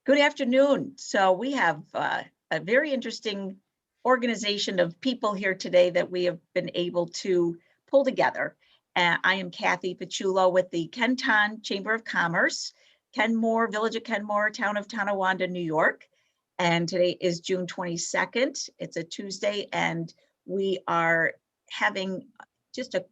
Good afternoon. So we have a very interesting organization of people here today that we have been able to pull together. I am Kathy Pachulo with the Kenton Chamber of Commerce, Kenmore, Village of Kenmore, Town of Tonawanda, New York. And today is June 22nd. It's a Tuesday, and we are having just a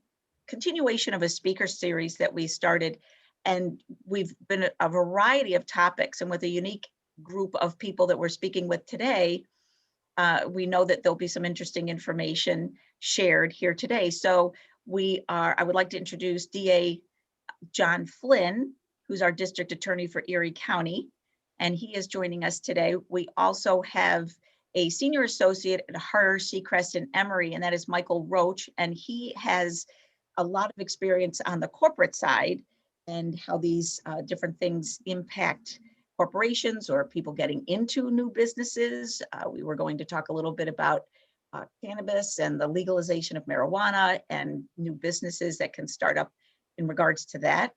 continuation of a speaker series that we started. And we've been a variety of topics, and with a unique group of people that we're speaking with today, we know that there'll be some interesting information shared here today. So I would like to introduce DA John Flynn, who's our district attorney for Erie County, and he is joining us today. We also have a senior associate at Harter, Secrest, and Emery, and that is Michael Roche, and he has a lot of experience on the corporate side and how these different things impact corporations or people getting into new businesses. We were going to talk a little bit about cannabis and the legalization of marijuana and new businesses that can start up in regards to that.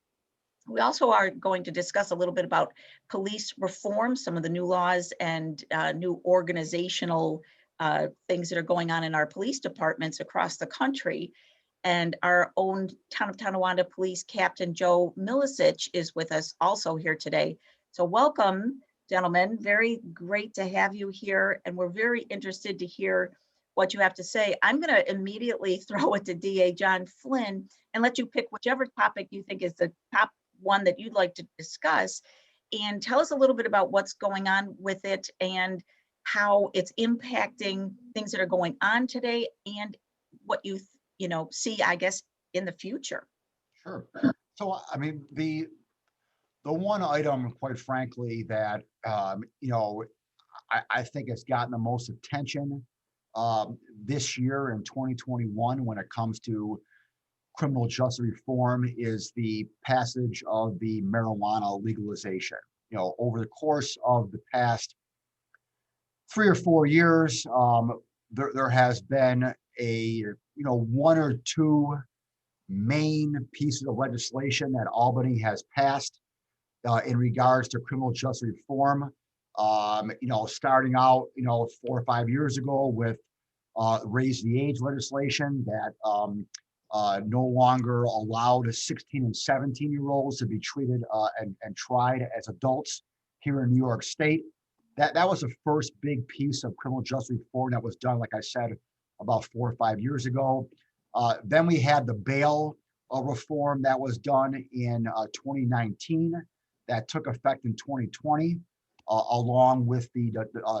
We also are going to discuss a little bit about police reform, some of the new laws and new organizational things that are going on in our police departments across the country. And our own Town of Tonawanda Police Captain Joe Milosich is with us also here today. So welcome, gentlemen. Very great to have you here. And we're very interested to hear what you have to say. I'm going to immediately throw it to DA John Flynn and let you pick whichever topic you think is the top one that you'd like to discuss, and tell us a little bit about what's going on with it and how it's impacting things that are going on today and what you see, I guess, in the future. Sure. So, I mean, the one item, quite frankly, that I think has gotten the most attention this year in 2021 when it comes to criminal justice reform is the passage of the marijuana legalization. Over the course of the past 3 or 4 years, there has been one or two main pieces of legislation that Albany has passed in regards to criminal justice reform. Starting out, 4 or 5 years ago with raise the age legislation that no longer allowed 16 and 17-year-olds to be treated and tried as adults here in New York State. That was the first big piece of criminal justice reform that was done, like I said, about 4 or 5 years ago. Then we had the bail reform that was done in 2019 that took effect in 2020, along with the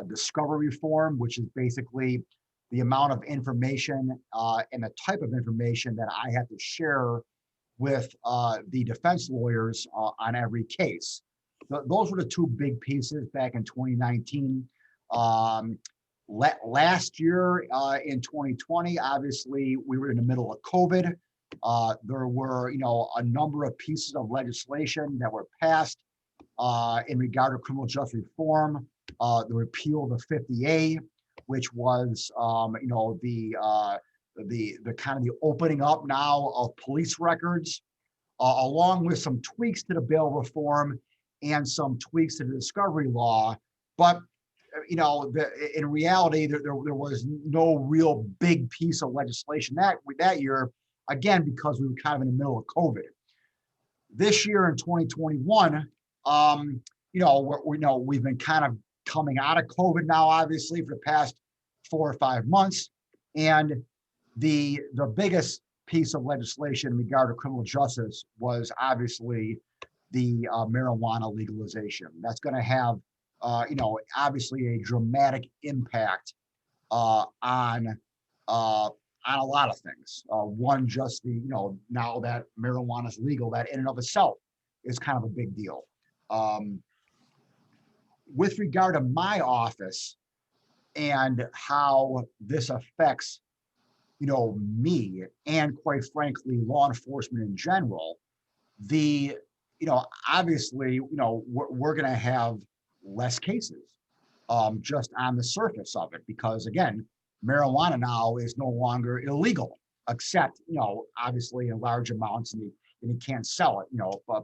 discovery reform, which is basically the amount of information and the type of information that I have to share with the defense lawyers on every case. Those were the two big pieces back in 2019. Last year in 2020, obviously, we were in the middle of COVID. There were, a number of pieces of legislation that were passed in regard to criminal justice reform. The repeal of the 50A, which was, the kind of the opening up now of police records, along with some tweaks to the bail reform and some tweaks to the discovery law. But in reality, there was no real big piece of legislation that year, again, because we were kind of in the middle of COVID. This year in 2021, we've been kind of coming out of COVID now, obviously, for the past 4 or 5 months. And the biggest piece of legislation in regard to criminal justice was obviously the marijuana legalization. That's going to have, obviously a dramatic impact on a lot of things. One, just now that marijuana is legal, that in and of itself is kind of a big deal. With regard to my office and how this affects, me and, quite frankly, law enforcement in general, obviously, we're going to have less cases just on the surface of it, because again, marijuana now is no longer illegal, except, obviously in large amounts, and you can't sell it,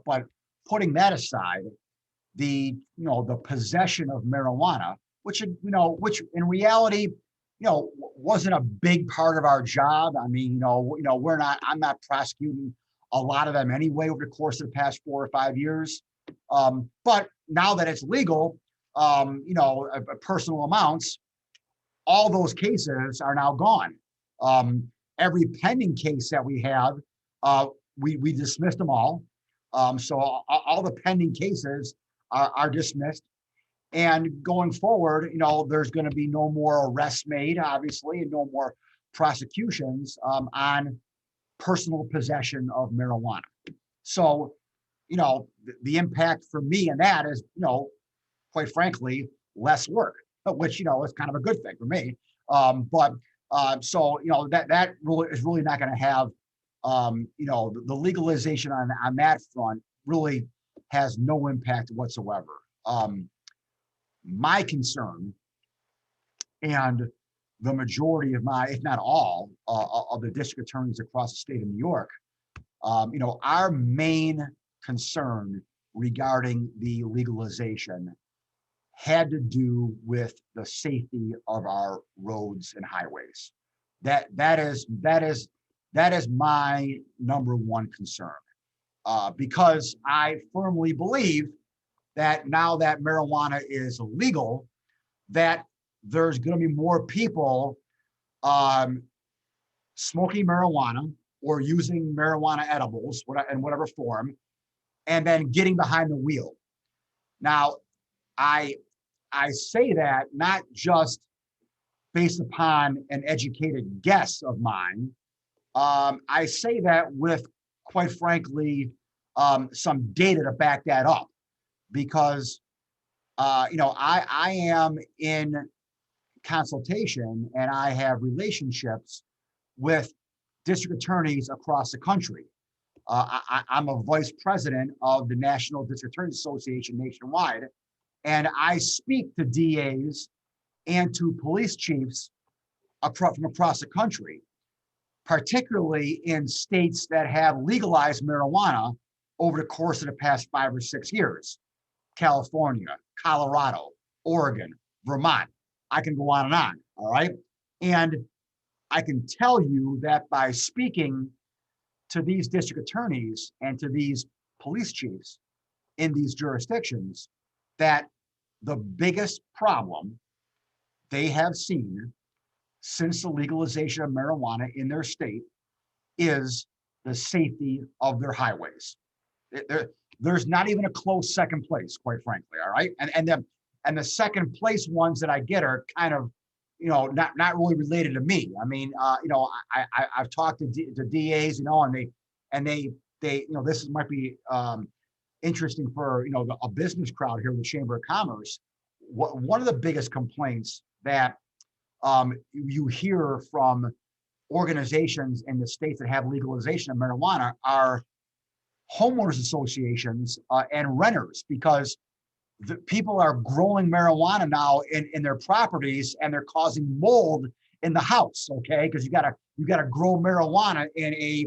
but putting that aside, the possession of marijuana, which in reality, wasn't a big part of our job. I mean, I'm not prosecuting a lot of them anyway over the course of the past 4 or 5 years. But now that it's legal, personal amounts, all those cases are now gone. Every pending case that we have, we dismissed them all. So all the pending cases are dismissed. And going forward, there's going to be no more arrests made, obviously, and no more prosecutions on personal possession of marijuana. So, the impact for me in that is, quite frankly, less work, which, is kind of a good thing for me. So, that really is really not going to have, the legalization on that front really has no impact whatsoever. My concern, and the majority of if not all, of the district attorneys across the state of New York, our main concern regarding the legalization had to do with the safety of our roads and highways. That is my number one concern, because I firmly believe that now that marijuana is legal, that there's going to be more people smoking marijuana or using marijuana edibles in whatever form, and then getting behind the wheel. Now, I say that not just based upon an educated guess of mine. I say that with, quite frankly, some data to back that up, because I am in consultation and I have relationships with district attorneys across the country. I'm a vice president of the National District Attorneys Association nationwide, and I speak to DAs and to police chiefs from across the country, particularly in states that have legalized marijuana over the course of the past 5 or 6 years. California, Colorado, Oregon, Vermont. I can go on and on, all right? And I can tell you that by speaking to these district attorneys and to these police chiefs in these jurisdictions, that the biggest problem they have seen since the legalization of marijuana in their state is the safety of their highways. There's not even a close second place, quite frankly. All right, and the second place ones that I get are kind of, not really related to me. I mean, I've talked to DAs, and they this might be interesting for a business crowd here in the Chamber of Commerce. One of the biggest complaints that you hear from organizations in the states that have legalization of marijuana are homeowners associations and renters, because the people are growing marijuana now in their properties, and they're causing mold in the house. Okay, because you gotta grow marijuana in a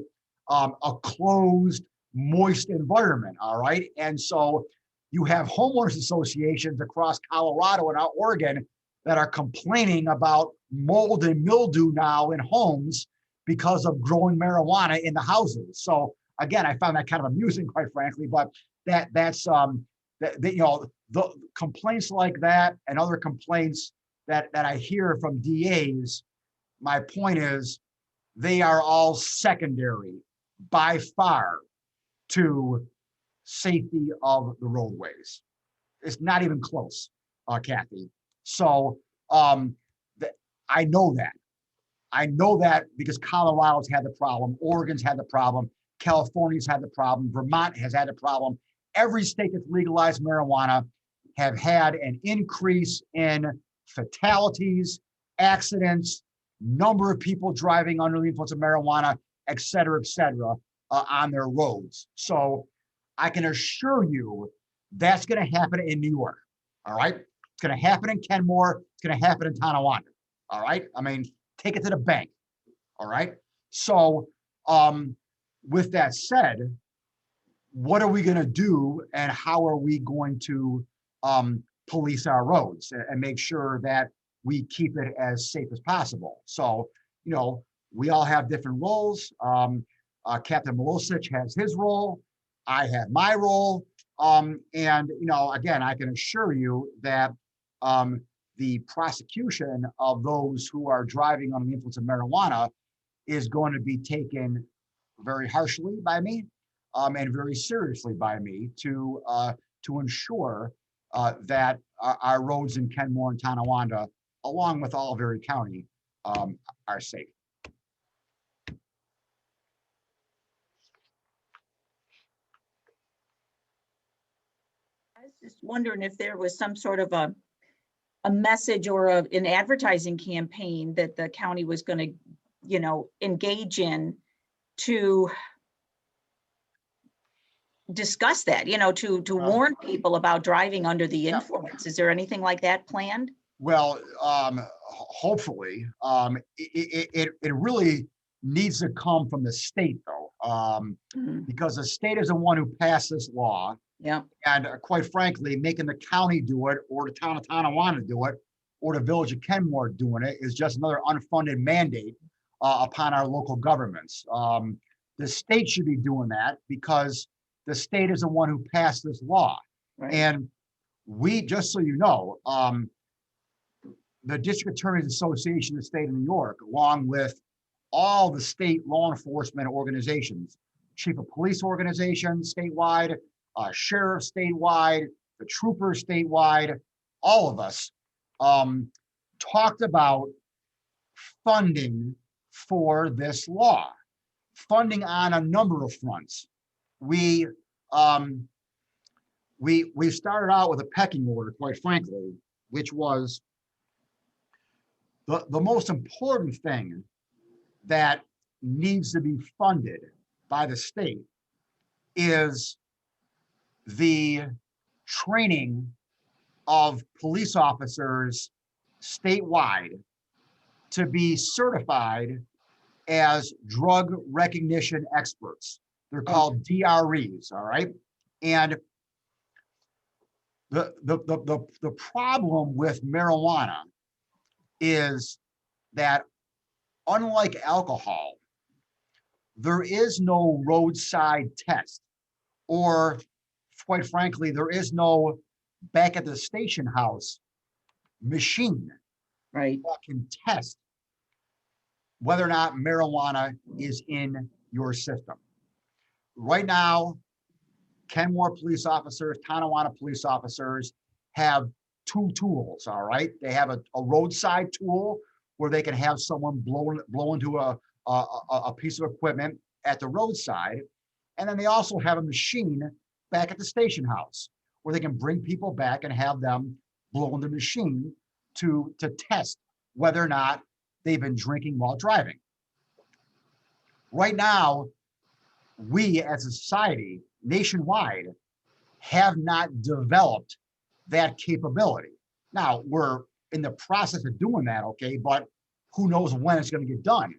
closed, moist environment. All right, and so you have homeowners associations across Colorado and Oregon that are complaining about mold and mildew now in homes because of growing marijuana in the houses. So again, I found that kind of amusing, quite frankly, but that's the complaints like that and other complaints that I hear from DAs. My point is, they are all secondary by far to safety of the roadways. It's not even close, Kathy. So I know that. I know that because Colorado's had the problem, Oregon's had the problem, California's had the problem, Vermont has had the problem. Every state that's legalized marijuana have had an increase in fatalities, accidents, number of people driving under the influence of marijuana, et cetera, on their roads. So I can assure you that's going to happen in New York. All right. It's going to happen in Kenmore. It's going to happen in Tonawanda. All right. I mean, take it to the bank. All right. So with that said, what are we going to do and how are we going to police our roads and make sure that we keep it as safe as possible. So, you know, we all have different roles. Captain Milosich has his role. I have my role. And, you know, again, I can assure you that the prosecution of those who are driving under the influence of marijuana is going to be taken very harshly by me and very seriously by me to ensure that our roads in Kenmore and Tonawanda, along with all of Erie County, are safe. I was just wondering if there was some sort of a message or an advertising campaign that the county was going to, you know, engage in to discuss that, you know, to warn people about driving under the influence. Is there anything like that planned? Well, hopefully, it really needs to come from the state though, because the state is the one who passed this law. Yeah. And quite frankly, making the county do it or the town of Tonawanda do it or the village of Kenmore doing it is just another unfunded mandate upon our local governments. The state should be doing that because the state is the one who passed this law. Right. And we, just so you know, the District Attorneys Association of the state of New York, along with all the state law enforcement organizations, chief of police organizations statewide, sheriff statewide, the troopers statewide, all of us talked about funding for this law, funding on a number of fronts. We started out with a pecking order, quite frankly, which was the most important thing that needs to be funded by the state is the training of police officers statewide to be certified as drug recognition experts. They're called DREs, all right? And the problem with marijuana is that unlike alcohol, there is no roadside test, or quite frankly, there is no back at the station house machine Right. that can test whether or not marijuana is in your system. Right now, Kenmore police officers, Tonawanda police officers have two tools, all right? They have a roadside tool where they can have someone blow into a piece of equipment at the roadside. And then they also have a machine back at the station house where they can bring people back and have them blow in the machine to test whether or not they've been drinking while driving. Right now, we as a society nationwide have not developed that capability. Now, we're in the process of doing that, okay, but who knows when it's going to get done.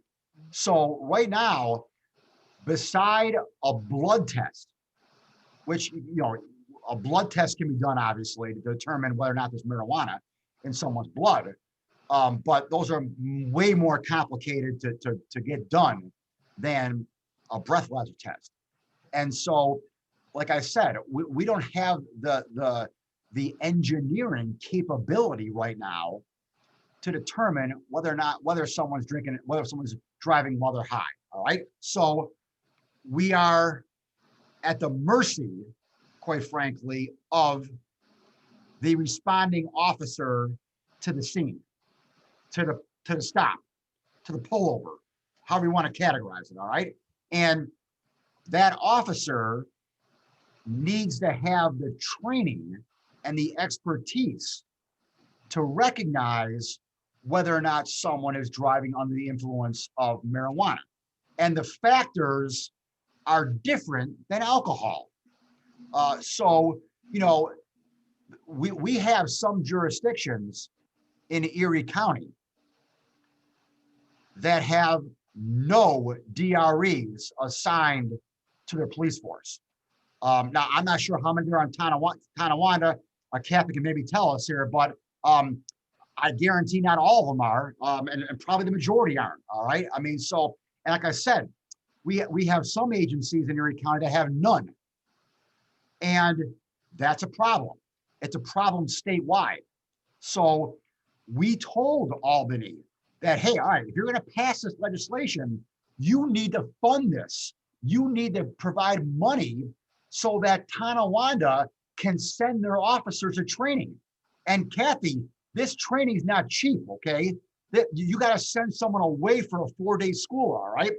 So right now, beside a blood test, which, you know, a blood test can be done obviously to determine whether or not there's marijuana in someone's blood, but those are way more complicated to get done than a breathalyzer test. And so, like I said, we don't have the engineering capability right now to determine whether someone's driving while they're high. All right. So we are at the mercy, quite frankly, of the responding officer to the scene, to the stop, to the pullover, however you want to categorize it. All right. And that officer needs to have the training and the expertise to recognize whether or not someone is driving under the influence of marijuana. And the factors are different than alcohol. So, you know, we have some jurisdictions in Erie County that have no DREs assigned to their police force. Now, I'm not sure how many there are on Tonawanda. Kathy can maybe tell us here, but I guarantee not all of them are, and probably the majority aren't. All right. I mean, so, and like I said, we have some agencies in Erie County that have none. And that's a problem. It's a problem statewide. So we told Albany that, hey, all right, if you're going to pass this legislation, you need to fund this. You need to provide money so that Tonawanda can send their officers to training. And Kathy, this training is not cheap, okay? You got to send someone away for a 4-day school, all right?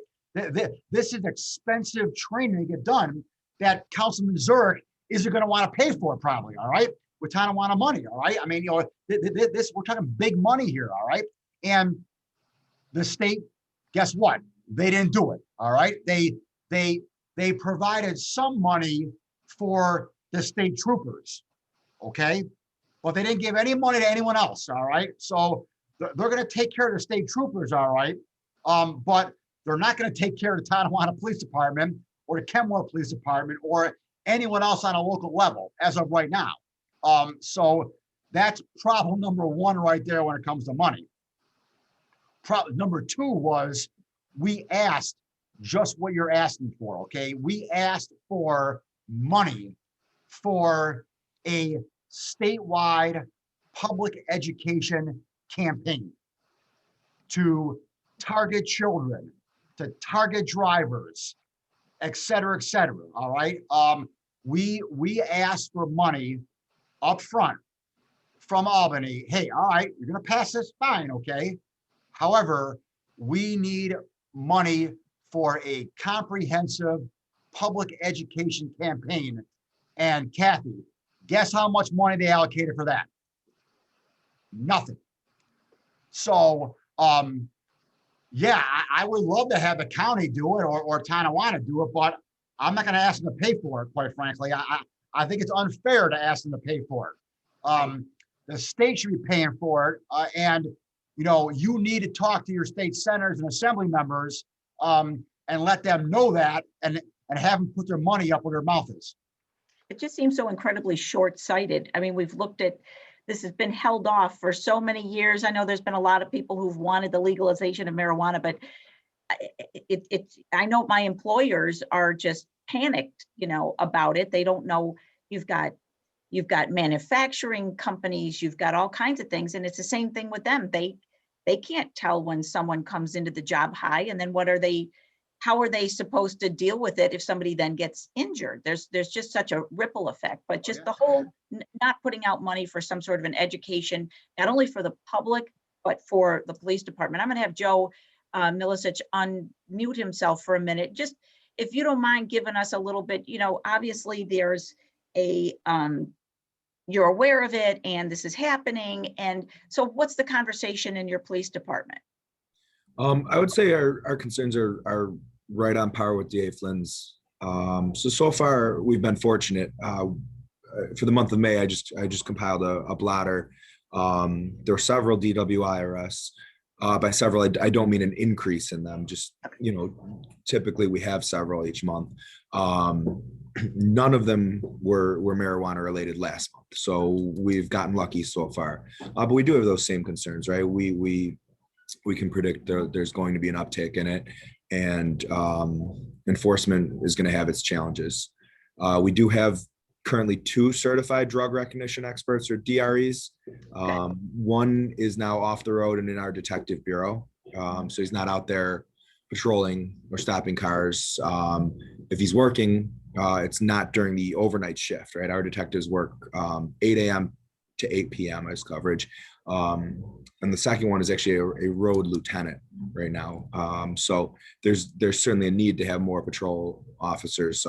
This is expensive training to get done that Councilman Zurich isn't going to want to pay for it probably, all right? With Tonawanda money, all right? I mean, this we're talking big money here, all right? And the state, guess what? They didn't do it, all right? They provided some money for the state troopers, okay? But they didn't give any money to anyone else, all right? So they're going to take care of the state troopers, all right? But they're not going to take care of the Tonawanda Police Department or the Kenmore Police Department or anyone else on a local level as of right now. So that's problem number one right there when it comes to money. Problem number two was we asked just what you're asking for, okay? We asked for money for a statewide public education campaign to target children, to target drivers, et cetera, all right? We asked for money up front from Albany. Hey, all right, you're gonna pass this, fine, okay? However, we need money for a comprehensive public education campaign. And Kathy, guess how much money they allocated for that? Nothing. So, yeah, I would love to have the county do it or Tonawanda do it, but I'm not going to ask them to pay for it, quite frankly. I think it's unfair to ask them to pay for it. The state should be paying for it. And, you need to talk to your state senators and assembly members and let them know that and have them put their money up where their mouth is. It just seems so incredibly short-sighted. I mean, we've looked at, this has been held off for so many years. I know there's been a lot of people who've wanted the legalization of marijuana, but I know my employers are just panicked, about it. They don't know. You've got manufacturing companies, you've got all kinds of things, and it's the same thing with them. They can't tell when someone comes into the job high, and then how are they supposed to deal with it if somebody then gets injured? There's just such a ripple effect, but just the whole not putting out money for some sort of an education, not only for the public, but for the police department. I'm going to have Joe Milosich unmute himself for a minute. Just if you don't mind giving us a little bit, obviously there's you're aware of it and this is happening. And so what's the conversation in your police department? I would say our concerns are right on par with DA Flynn's. So far we've been fortunate. For the month of May, I just compiled a blotter. There were several DWI arrests. By several, I don't mean an increase in them. Just typically we have several each month. None of them were marijuana related last month, so we've gotten lucky so far. But we do have those same concerns, right? We can predict there's going to be an uptick in it, and enforcement is going to have its challenges. We do have currently 2 certified drug recognition experts, or DREs. One is now off the road and in our detective bureau, so he's not out there patrolling or stopping cars. If he's working, it's not during the overnight shift, right? Our detectives work 8 a.m. to 8 p.m. as coverage. And the second one is actually a road lieutenant right now. So there's certainly a need to have more patrol officers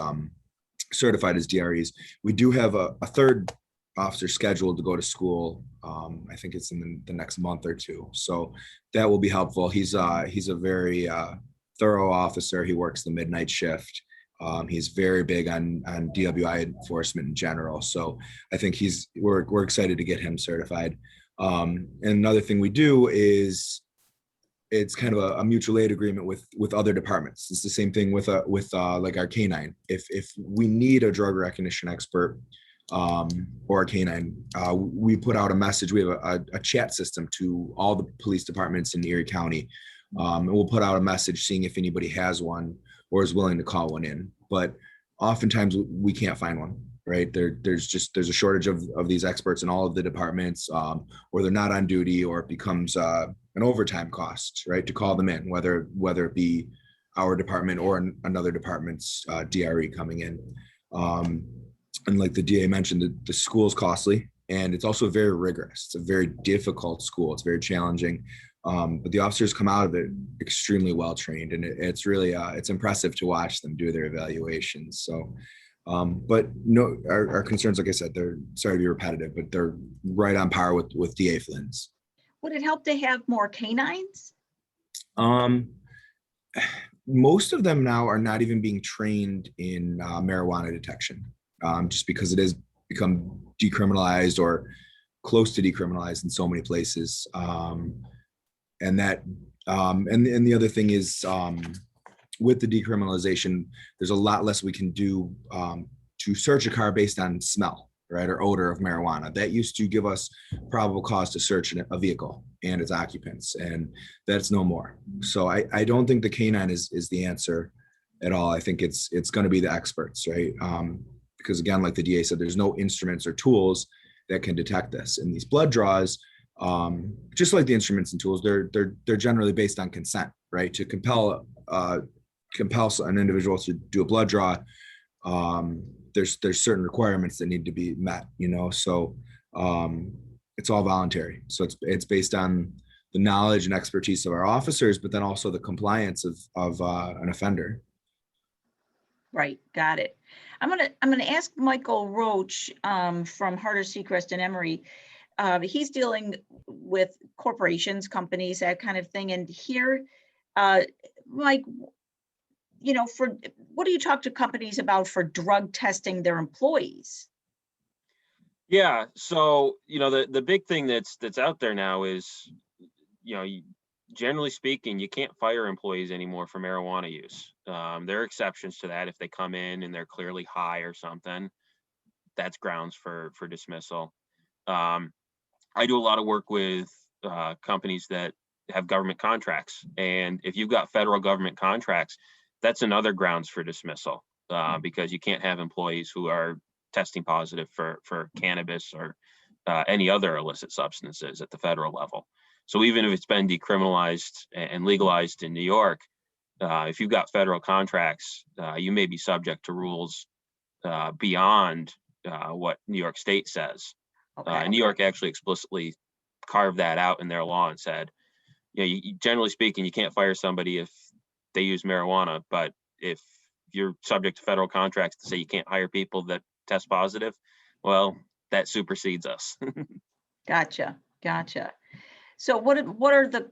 certified as DREs. We do have a third officer scheduled to go to school. I think it's in the next month or two. So that will be helpful. He's a very thorough officer. He works the midnight shift. He's very big on DWI enforcement in general. So I think we're excited to get him certified. And another thing we do is it's kind of a mutual aid agreement with other departments. It's the same thing with like our canine. If we need a drug recognition expert or a canine, we put out a message. We have a chat system to all the police departments in Erie County, and we'll put out a message seeing if anybody has one or is willing to call one in. But oftentimes we can't find one. Right there's a shortage of these experts in all of the departments, or they're not on duty, or it becomes an overtime cost, right, to call them in, whether it be our department or another department's DRE coming in. And like the DA mentioned, the school is costly, and it's also very rigorous. It's a very difficult school. It's very challenging, but the officers come out of it extremely well trained, and it's really it's impressive to watch them do their evaluations. So. But no, our concerns, like I said, they're, sorry to be repetitive, but they're right on par with DA Flynn's. Would it help to have more canines? Most of them now are not even being trained in marijuana detection, just because it has become decriminalized or close to decriminalized in so many places. And the other thing is, with the decriminalization, there's a lot less we can do to search a car based on smell, right, or odor of marijuana. That used to give us probable cause to search a vehicle and its occupants, and that's no more. So I don't think the canine is the answer at all. I think it's going to be the experts, right? Because again, like the DA said, there's no instruments or tools that can detect this. And these blood draws, just like the instruments and tools, they're generally based on consent, right? To compel an individual to do a blood draw, there's certain requirements that need to be met, so it's all voluntary. So it's based on the knowledge and expertise of our officers, but then also the compliance of an offender. Right, got it. I'm gonna ask Michael Roche from Harter, Secrest, and Emery. He's dealing with corporations, companies, that kind of thing. And here, Mike, for what do you talk to companies about for drug testing their employees? Yeah, so the big thing that's out there now is, generally speaking, you can't fire employees anymore for marijuana use. There are exceptions to that if they come in and they're clearly high or something. That's grounds for dismissal. I do a lot of work with companies that have government contracts, and if you've got federal government contracts, that's another grounds for dismissal, because you can't have employees who are testing positive for cannabis or any other illicit substances at the federal level. So even if it's been decriminalized and legalized in New York, if you've got federal contracts, you may be subject to rules beyond what New York State says. Okay. New York actually explicitly carved that out in their law and said, generally speaking, you can't fire somebody if they use marijuana, but if you're subject to federal contracts to say you can't hire people that test positive, well, that supersedes us. Gotcha. So what are the,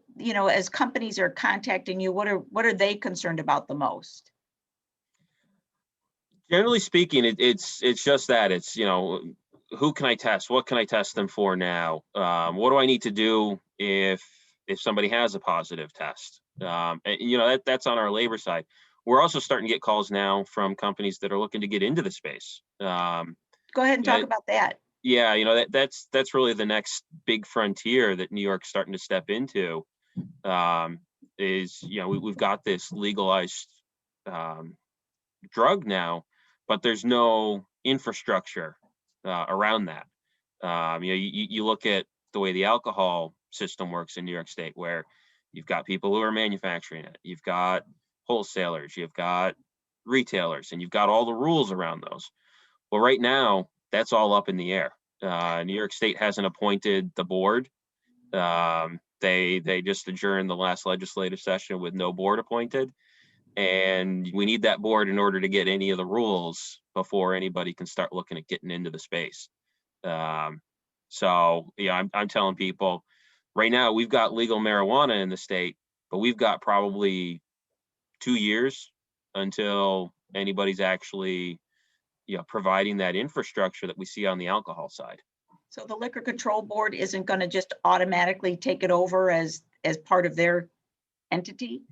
as companies are contacting you, what are they concerned about the most? Generally speaking, it's just that it's, who can I test? What can I test them for now? What do I need to do if somebody has a positive test? That's on our labor side. We're also starting to get calls now from companies that are looking to get into the space. Go ahead and talk about that. Yeah, that's really the next big frontier that New York's starting to step into. We've got this legalized drug now, but there's no infrastructure around that. You look at the way the alcohol system works in New York State, where you've got people who are manufacturing it, you've got wholesalers, you've got retailers, and you've got all the rules around those. Well, right now, that's all up in the air. New York State hasn't appointed the board. They just adjourned the last legislative session with no board appointed. And we need that board in order to get any of the rules before anybody can start looking at getting into the space. I'm telling people right now, we've got legal marijuana in the state, but we've got probably 2 years until anybody's actually providing that infrastructure that we see on the alcohol side. So the Liquor Control Board isn't going to just automatically take it over as part of their entity?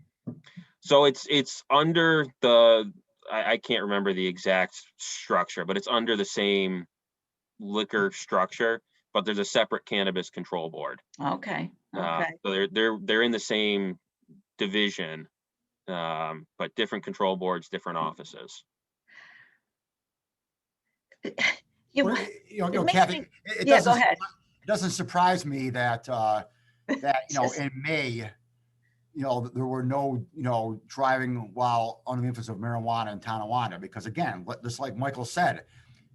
So it's under the, I can't remember the exact structure, but it's under the same liquor structure, but there's a separate cannabis control board. Okay, okay. So they're in the same division, but different control boards, different offices. You, Well, it makes Kathy, me- it yeah, go doesn't, ahead. doesn't surprise me that, that, Just- in May, there were no, driving while under the influence of marijuana in Tonawanda, because again, just like Michael said,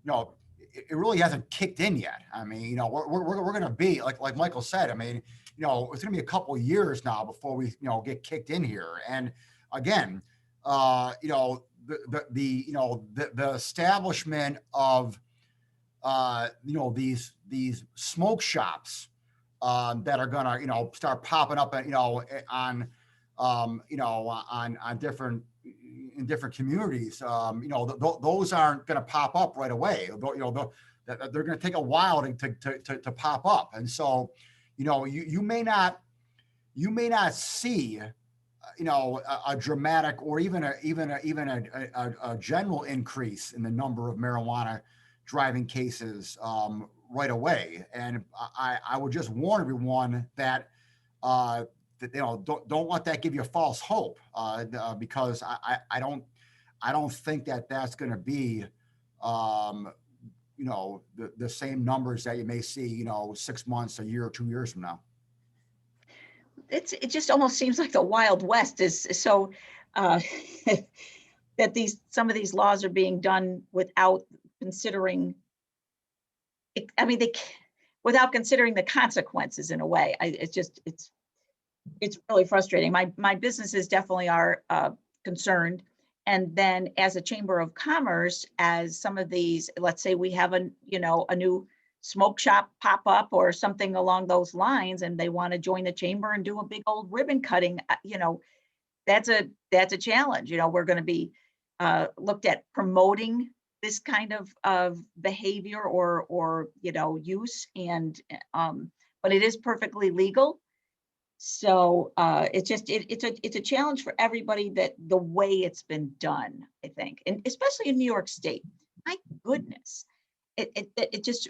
it really hasn't kicked in yet. I mean, we're going to be like Michael said, I mean, it's going to be a couple of years now before we, get kicked in here. And again, the establishment of, these smoke shops, that are gonna, start popping up, on different, in different communities. Those aren't gonna pop up right away. They're gonna take a while to pop up. And so, you may not see, a dramatic or even a general increase in the number of marijuana driving cases, right away. And I would just warn everyone that, don't let that give you a false hope, because I don't think that that's going to be, the same numbers that you may see, 6 months, a year, or 2 years from now. It just almost seems like the Wild West is so, that some of these laws are being done without considering, I mean, without considering the consequences in a way. It's really frustrating. My businesses definitely are concerned. And then as a chamber of commerce, as some of these, let's say we have a new smoke shop pop up or something along those lines, and they want to join the chamber and do a big old ribbon cutting, that's a challenge. We're going to be looked at promoting this kind of behavior or use, and but it is perfectly legal. So it's a challenge for everybody, that the way it's been done, I think, and especially in New York State. My goodness, it just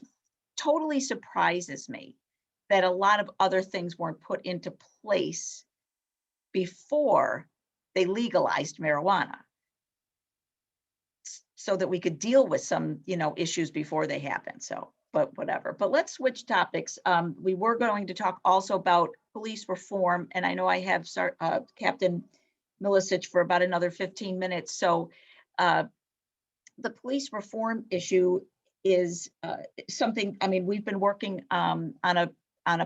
totally surprises me that a lot of other things weren't put into place before they legalized marijuana, so that we could deal with some, issues before they happen. So, but whatever. But let's switch topics. We were going to talk also about police reform, and I know I have Captain Milosich for about another 15 minutes. So, the police reform issue is something. I mean, we've been working on a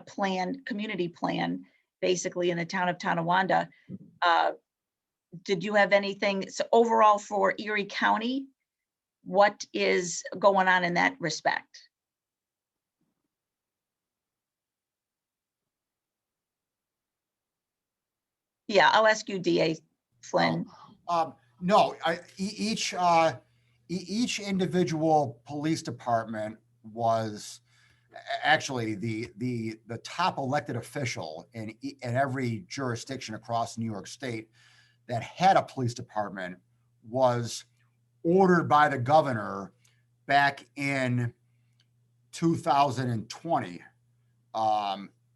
plan, community plan, basically in the town of Tonawanda. Did you have anything overall for Erie County? What is going on in that respect? Yeah, I'll ask you, DA Flynn. No, each individual police department was actually the top elected official in every jurisdiction across New York State that had a police department was ordered by the governor back in 2020,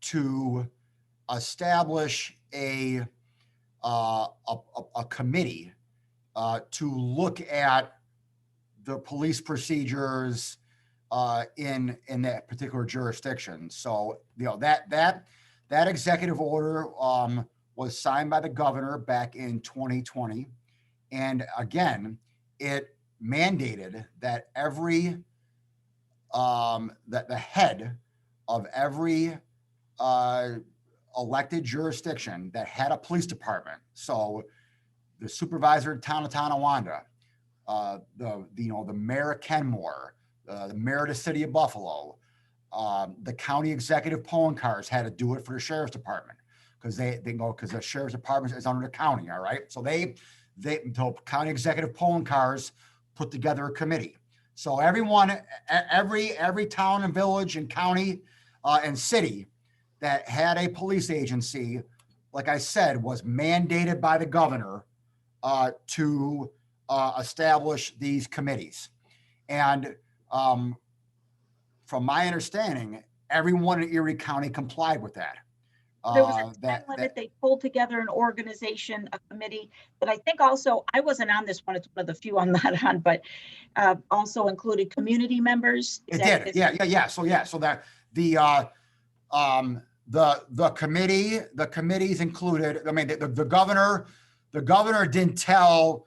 to establish a committee to look at the police procedures in that particular jurisdiction. So that executive order was signed by the governor back in 2020, and again, it mandated that that the head of every elected jurisdiction that had a police department, so the supervisor of town of Tonawanda, the mayor of Kenmore, the mayor of the city of Buffalo, the county executive polling cars had to do it for the sheriff's department, because because the sheriff's department is under the county. All right, so the county executive polling cars put together a committee. So everyone, every town and village and county and city that had a police agency like I said, was mandated by the governor to establish these committees. And from my understanding, everyone in Erie County complied with that. There was a time limit. They pulled together an organization, a committee that I think also, I wasn't on this one. It's one of the few I'm not on, but also included community members. It did. Yeah. So that the committees included, I mean, the governor didn't tell,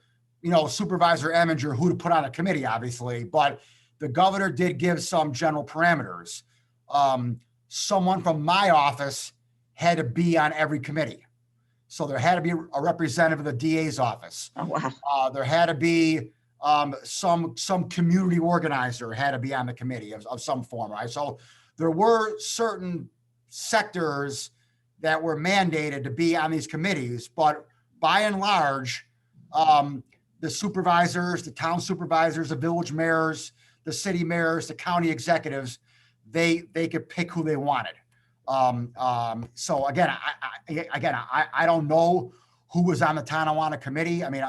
Supervisor Eminger who to put on a committee, obviously, but the governor did give some general parameters. Someone from my office had to be on every committee. So there had to be a representative of the DA's office. Oh, wow. There had to be some community organizer had to be on the committee of some form, right? So there were certain sectors that were mandated to be on these committees, but by and large, the supervisors, the town supervisors, the village mayors, the city mayors, the county executives, they could pick who they wanted. So again, I don't know who was on the Tonawanda committee. I mean,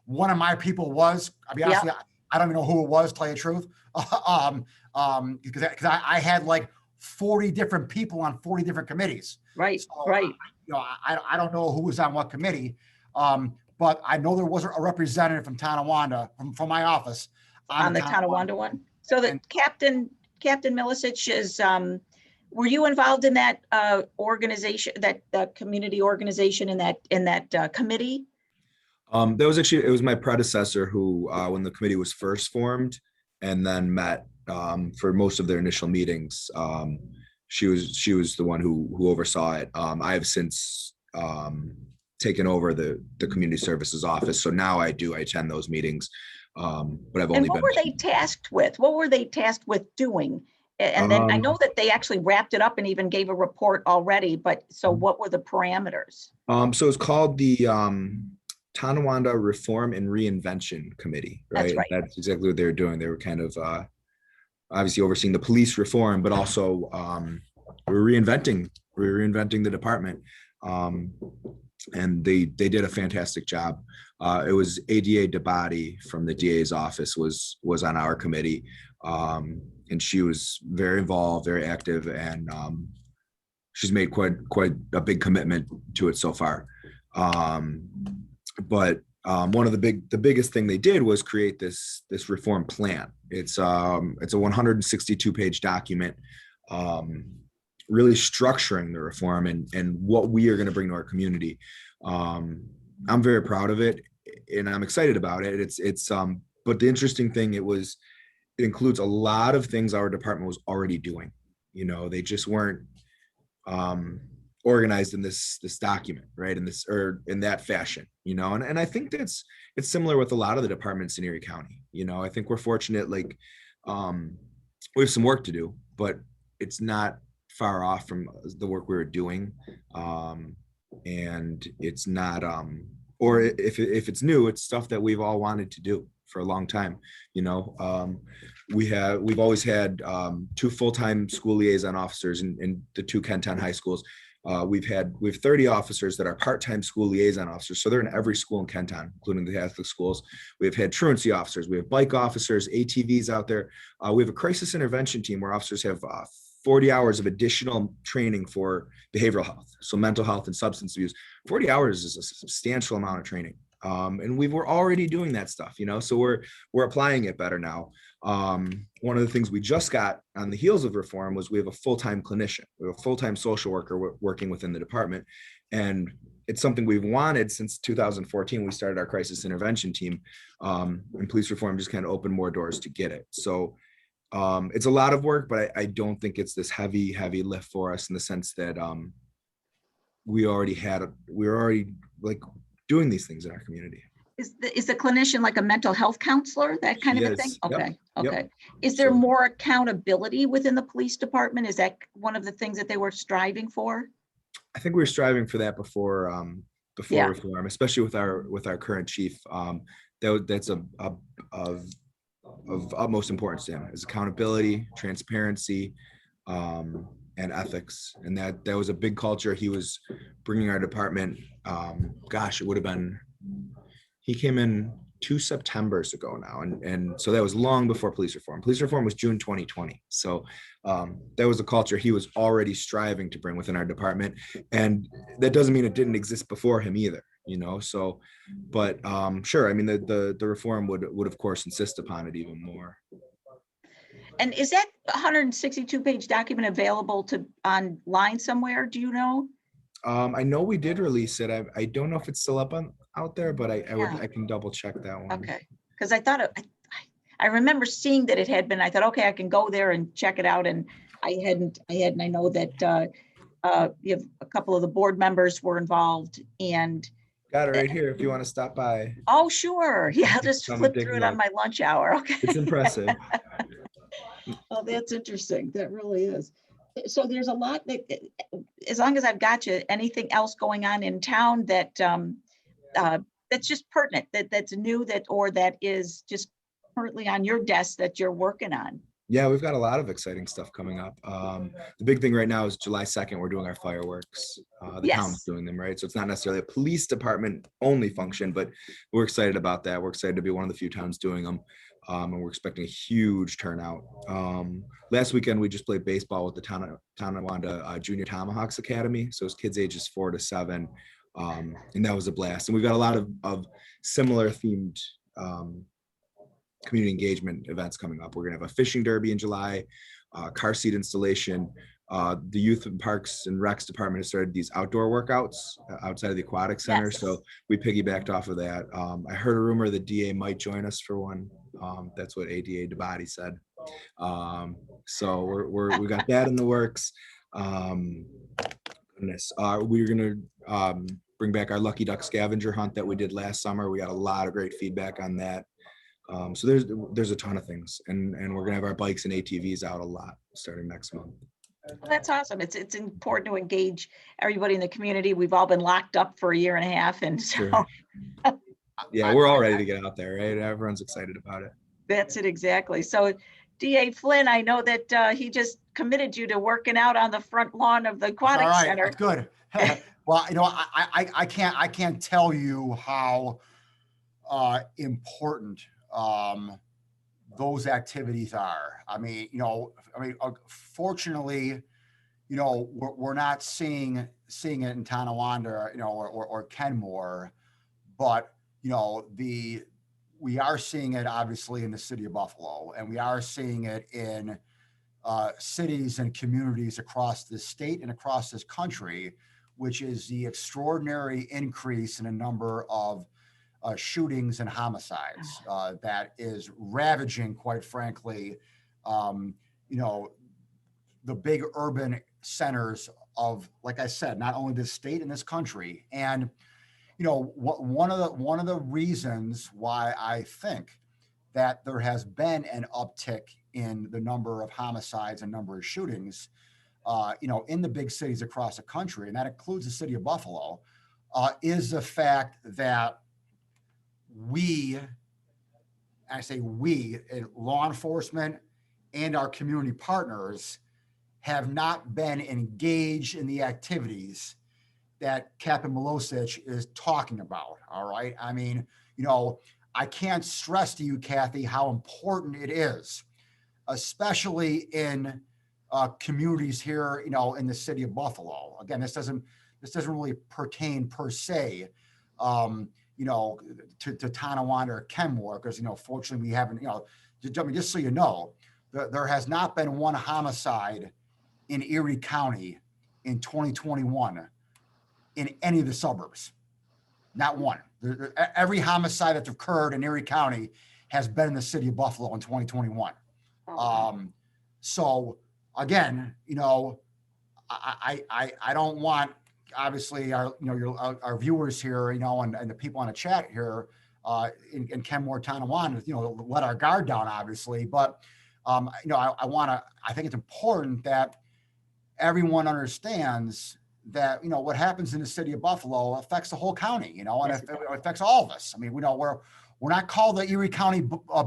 one of my people was. I mean, honestly, I don't even know who it was. To tell you the truth, because I had like 40 different people on 40 different committees. Right. So, right. I don't know who was on what committee, but I know there was a representative from Tonawanda from my office On the Tonawanda one. So the Captain Milosich is. Were you involved in that organization, that community organization, in that committee? It was my predecessor who, when the committee was first formed, and then met for most of their initial meetings. She was the one who oversaw it. I have since taken over the community services office, so now I attend those meetings. But I've only been. What were they tasked with? What were they tasked with doing? And then I know that they actually wrapped it up and even gave a report already, but so what were the parameters? So it's called the Tonawanda Reform and Reinvention Committee, right? That's right. That's exactly what they were doing. They were kind of obviously overseeing the police reform, but also we were reinventing the department. And they did a fantastic job. It was ADA Dabati from the DA's office was on our committee. And she was very involved, very active, and she's made quite a big commitment to it so far. But one of the biggest thing they did was create this reform plan. It's a 162-page document, really structuring the reform and what we are going to bring to our community. I'm very proud of it, and I'm excited about it. But the interesting thing, it includes a lot of things our department was already doing. They just weren't organized in this document, right? In that fashion, and I think it's similar with a lot of the departments in Erie County. I think we're fortunate, like we have some work to do, but it's not far off from the work we were doing. And it's not, or if it's new, it's stuff that we've all wanted to do for a long time. We've always had 2 full-time school liaison officers in the 2 Kenton high schools. We have 30 officers that are part-time school liaison officers. So they're in every school in Kenton, including the Catholic schools. We've had truancy officers. We have bike officers, ATVs out there. We have a crisis intervention team where officers have 40 hours of additional training for behavioral health. So mental health and substance abuse. 40 hours is a substantial amount of training. And we were already doing that stuff, so we're applying it better now. One of the things we just got on the heels of reform was we have a full-time clinician. We have a full-time social worker working within the department. And it's something we've wanted since 2014. We started our crisis intervention team, and police reform just kind of opened more doors to get it. So it's a lot of work, but I don't think it's this heavy lift for us in the sense that we were already like doing these things in our community. Is the clinician like a mental health counselor, that kind of a thing? Yep. Okay. Yep. Okay. Is there So- more accountability within the police department? Is that one of the things that they were striving for? I think we were striving for that before Yeah. reform, especially with our current chief. That's of utmost importance to him, is accountability, transparency, and ethics, and that was a big culture. He was bringing our department. Gosh, it would have been. He came in 2 Septembers ago now, and so that was long before police reform. Police reform was June 2020. So that was a culture he was already striving to bring within our department, and that doesn't mean it didn't exist before him either. So, but sure, I mean the reform would of course insist upon it even more. And is that 162-page document available online somewhere? Do you know? I know we did release it. I don't know if it's still up out there, but I Yeah. can double check that one. Okay, because I thought I remember seeing that it had been. I thought, okay, I can go there and check it out, and I hadn't. And I know that you have a couple of the board members were involved, and Got it right here if you want to stop by. oh, sure, yeah, I'll just Come and flip take through a it on look. my lunch hour. Okay. It's impressive. Oh, that's interesting. That really is. So there's a lot that, as long as I've got you, anything else going on in town that that's just pertinent, that's new, or that is just currently on your desk that you're working on? Yeah, we've got a lot of exciting stuff coming up. The big thing right now is July 2nd, we're doing our fireworks. The town's Yes. doing them, right? So it's not necessarily a police department only function, but we're excited about that. We're excited to be one of the few towns doing them. And we're expecting a huge turnout. Last weekend, we just played baseball with the Kenmore-Tonawanda Junior Tomahawks Academy. So it's kids ages 4 to 7. And that was a blast. And we've got a lot of similar themed community engagement events coming up. We're gonna have a fishing derby in July, car seat installation. The Youth and Parks and Recs Department has started these outdoor workouts outside of the aquatic center. Yes. So we piggybacked off of that. I heard a rumor the DA might join us for one. That's what ADA DeBody said. So we got that in the works. Goodness, we're gonna bring back our Lucky Duck scavenger hunt that we did last summer. We got a lot of great feedback on that. So there's a ton of things, and we're gonna have our bikes and ATVs out a lot starting next month. Well, that's awesome. It's important to engage everybody in the community. We've all been locked up for a year and a half, and so Sure. Yeah, we're all ready to get out there, right? Everyone's excited about it. that's it exactly. So DA Flynn, I know that he just committed you to working out on the front lawn of the aquatic All right, center. that's good. Well, I can't tell you how important those activities are. Fortunately, we're not seeing it in Tonawanda, or Kenmore, but we are seeing it obviously in the city of Buffalo, and we are seeing it in cities and communities across the state and across this country, which is the extraordinary increase in a number of shootings and homicides that is ravaging, quite frankly, the big urban centers of, like I said, not only this state and this country. And one of the reasons why I think that there has been an uptick in the number of homicides and number of shootings, in the big cities across the country, and that includes the city of Buffalo, is the fact that I say we, law enforcement and our community partners, have not been engaged in the activities that Captain Milosich is talking about. All right. I mean, I can't stress to you, Kathy, how important it is, especially in communities here, in the city of Buffalo. Again, this doesn't really pertain per se, to Tonawanda or Kenmore, because, fortunately we haven't, just so you know, there has not been one homicide in Erie County in 2021 in any of the suburbs. Not one. Every homicide that's occurred in Erie County has been in the city of Buffalo in 2021. So again, I don't want, obviously, our viewers here, and the people on the chat here in Kenmore-Tonawanda, let our guard down, obviously. But I think it's important that everyone understands that what happens in the city of Buffalo affects the whole county, and it affects all of us. I mean, we're not called the Erie County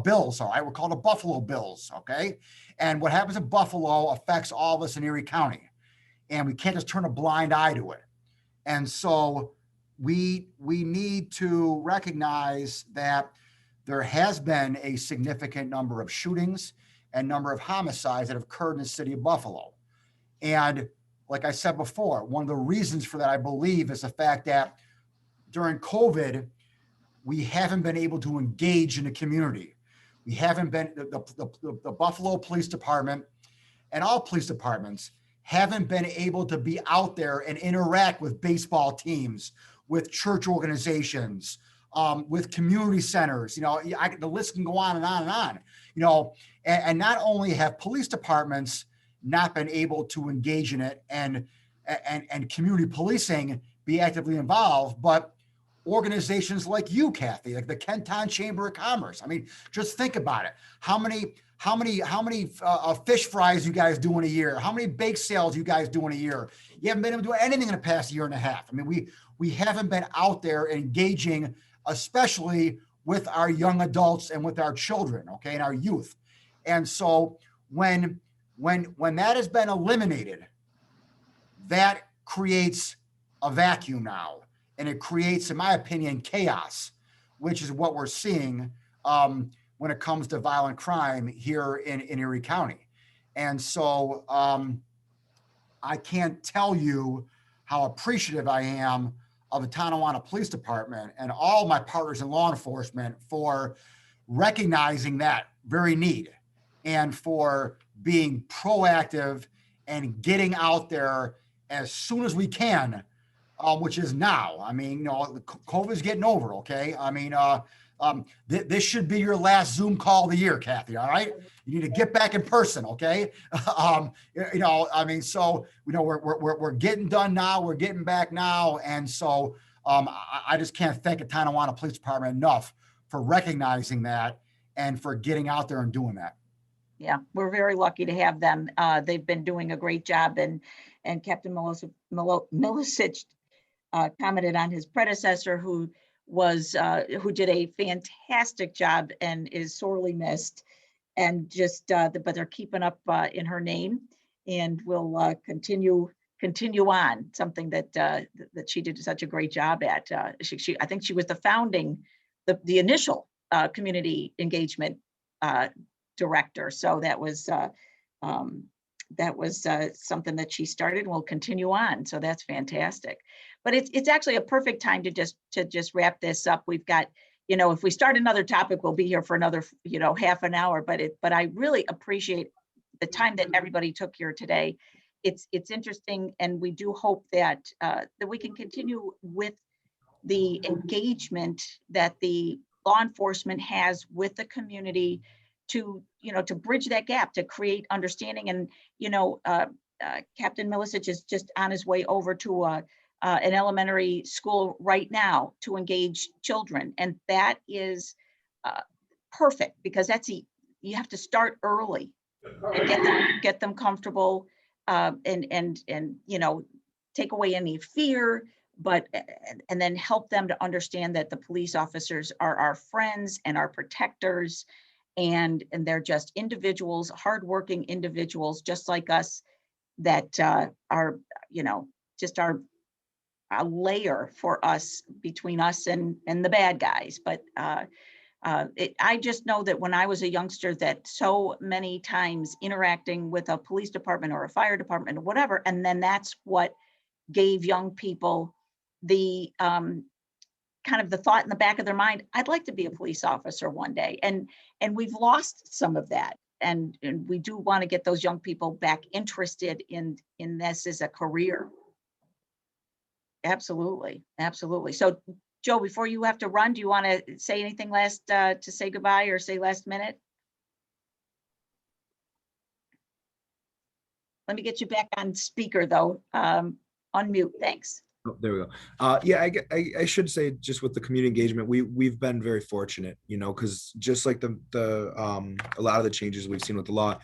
Bills, all right? We're called the Buffalo Bills, okay? And what happens in Buffalo affects all of us in Erie County. and we can't just turn a blind eye to it. And so we need to recognize that there has been a significant number of shootings and number of homicides that have occurred in the city of Buffalo. And like I said before, one of the reasons for that, I believe, is the fact that during COVID, we haven't been able to engage in the community. We haven't been, the Buffalo Police Department and all police departments haven't been able to be out there and interact with baseball teams, with church organizations, with community centers. You know, the list can go on and on and on. You know, and not only have police departments not been able to engage in it and community policing be actively involved, but organizations like you, Kathy, like the Kenton Chamber of Commerce. I mean, just think about it. How many fish fries you guys do in a year? How many bake sales you guys do in a year? You haven't been able to do anything in the past year and a half. I mean, we haven't been out there engaging, especially with our young adults and with our children, okay, and our youth. And so when that has been eliminated, that creates a vacuum now. And it creates, in my opinion, chaos, which is what we're seeing when it comes to violent crime here in Erie County. And so I can't tell you how appreciative I am of the Tonawanda Police Department and all my partners in law enforcement for recognizing that very need and for being proactive and getting out there as soon as we can, which is now. I mean, you know, COVID's getting over, okay? I mean, this should be your last Zoom call of the year, Kathy, all right? You need to get back in person, okay? You know, I mean, so, you know, we're getting done now, we're getting back now, and so I just can't thank the Tonawanda Police Department enough for recognizing that and for getting out there and doing that. Yeah, we're very lucky to have them. They've been doing a great job, and Captain Milosich commented on his predecessor, who did a fantastic job and is sorely missed, and just but they're keeping up in her name, and will continue on, something that she did such a great job at. She I think she was the initial community engagement director. So that was something that she started and will continue on. So that's fantastic. But it's actually a perfect time to just wrap this up. We've got, you know, if we start another topic, we'll be here for another, you know, half an hour. But I really appreciate the time that everybody took here today. It's interesting, and we do hope that we can continue with the engagement that the law enforcement has with the community to, you know, to bridge that gap, to create understanding. And, you know, Captain Milosich is just on his way over to an elementary school right now to engage children. And that is perfect, because you have to start early and get them comfortable and you know, take away any fear, but and then help them to understand that the police officers are our friends and our protectors. And they're just individuals, hardworking individuals, just like us, that are, you know, just are a layer for us, between us and the bad guys. But I just know that when I was a youngster, that so many times interacting with a police department or a fire department or whatever, and then that's what gave young people the kind of the thought in the back of their mind, I'd like to be a police officer one day. And we've lost some of that. And we do want to get those young people back interested in this as a career. Absolutely. Absolutely. So Joe, before you have to run, do you want to say anything last to say goodbye or say last minute? Let me get you back on speaker though. Unmute. Thanks. Oh, there we go. Yeah, I should say, just with the community engagement, we've been very fortunate, you know, because just like a lot of the changes we've seen with the law,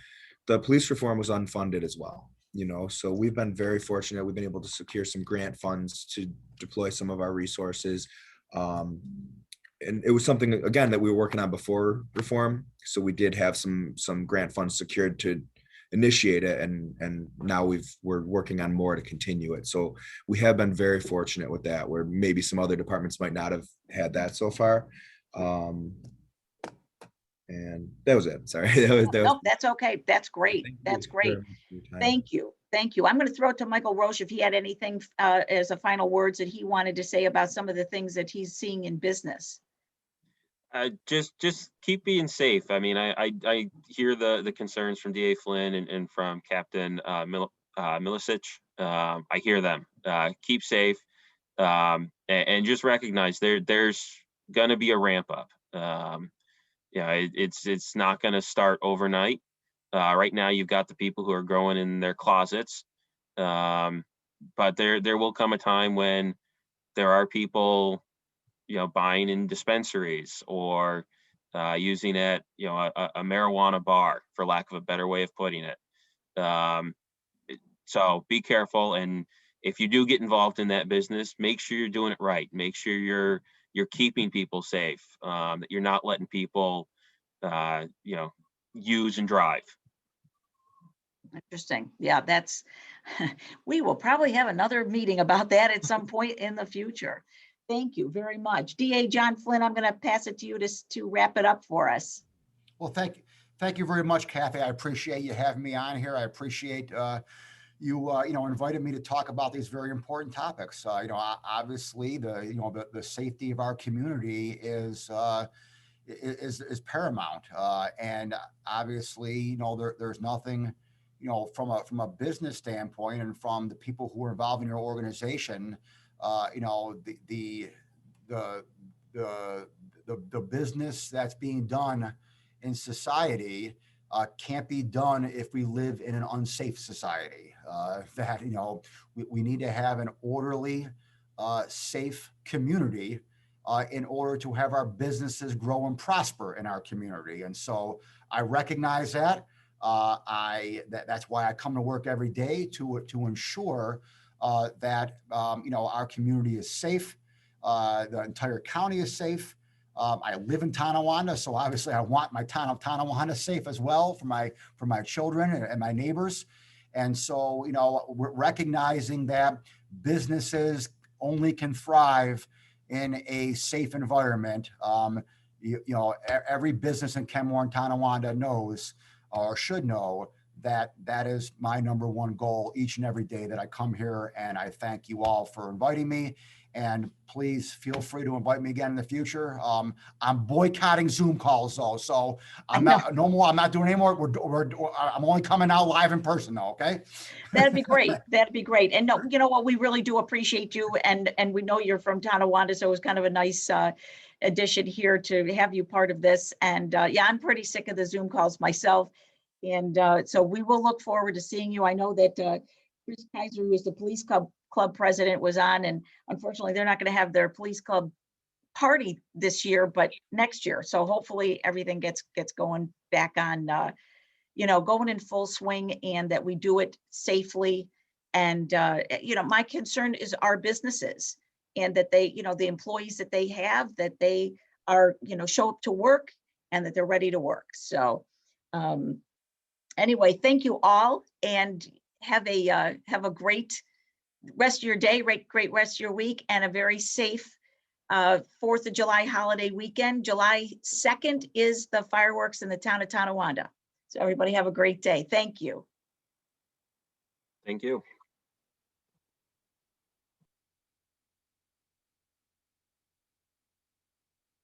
the police reform was unfunded as well, you know, so we've been very fortunate. We've been able to secure some grant funds to deploy some of our resources. And it was something, again, that we were working on before reform. So we did have some grant funds secured to initiate it, and now we're working on more to continue it. So we have been very fortunate with that, where maybe some other departments might not have had that so far. And that was it. Sorry. No, that's okay. That's great. Thank you That's very great. much for your time. Thank you. Thank you. I'm going to throw it to Michael Roche if he had anything as a final words that he wanted to say about some of the things that he's seeing in business. Just keep being safe. I mean, I hear the concerns from DA Flynn and from Captain Milosich. I hear them. Keep safe, and just recognize there's going to be a ramp up. Yeah, it's not going to start overnight. Right now, you've got the people who are growing in their closets, but there will come a time when there are people, buying in dispensaries or using at, a marijuana bar, for lack of a better way of putting it. So be careful, and if you do get involved in that business, make sure you're doing it right. Make sure you're keeping people safe. That you're not letting people, use and drive. Interesting. Yeah, that's, we will probably have another meeting about that at some point in the future. Thank you very much. DA John Flynn, I'm going to pass it to you to wrap it up for us. Well, thank you very much, Kathy. I appreciate you having me on here. I appreciate you invited me to talk about these very important topics. Obviously the safety of our community is paramount, and obviously there's nothing from a business standpoint and from the people who are involved in your organization. The business that's being done in society can't be done if we live in an unsafe society. We need to have an orderly, safe community in order to have our businesses grow and prosper in our community. And so I recognize that. That's why I come to work every day to ensure that our community is safe, the entire county is safe. I live in Tonawanda, so obviously I want my town of Tonawanda safe as well for my children and my neighbors. And so we're recognizing that businesses only can thrive in a safe environment. Every business in Kenmore and Tonawanda knows or should know that is my number one goal each and every day that I come here. And I thank you all for inviting me. And please feel free to invite me again in the future. I'm boycotting Zoom calls though, so I'm not doing any more. I'm only coming out live in person though. Okay. That'd be great. That'd be great. And no, you know what? We really do appreciate you, and we know you're from Tonawanda, so it was kind of a nice addition here to have you part of this. And yeah, I'm pretty sick of the Zoom calls myself. And so we will look forward to seeing you. I know that Chris Kaiser, who is the police club president, was on, and unfortunately they're not going to have their police club party this year, but next year. So hopefully everything gets going back on, going in full swing, and that we do it safely. And my concern is our businesses, and that they, the employees that they have, that they are, show up to work and that they're ready to work. So anyway, thank you all, and have a great rest of your day, great rest of your week, and a very safe 4th of July holiday weekend. July 2nd is the fireworks in the town of Tonawanda. So everybody have a great day. Thank you. Thank you.